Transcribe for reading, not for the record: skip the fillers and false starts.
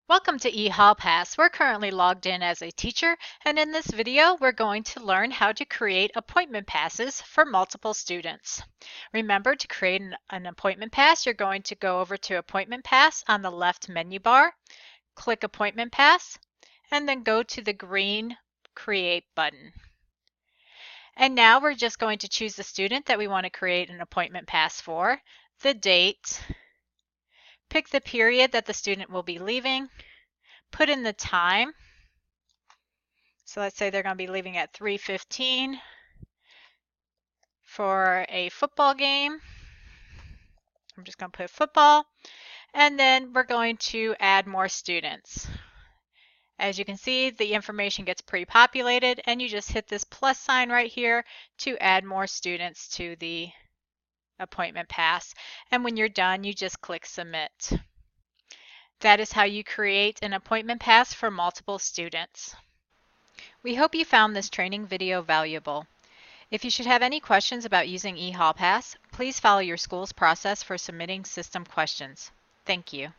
Welcome to eHallPass. We're currently logged in as a teacher, and in this video, we're going to learn how to create appointment passes for multiple students. Remember, to create an appointment pass, you're going to go over to Appointment Pass on the left menu bar, click Appointment Pass, and then go to the green Create button. And now we're just going to choose the student that we want to create an appointment pass for, the date, pick the period that the student will be leaving, put in the time. So let's say they're going to be leaving at 3:15 for a football game. I'm just going to put football. And then we're going to add more students. As you can see, the information gets pre-populated, and you just hit this plus sign right here to add more students to the appointment pass. And when you're done, you just click Submit. That is how you create an appointment pass for multiple students. We hope you found this training video valuable. If you should have any questions about using eHallPass, please follow your school's process for submitting system questions. Thank you.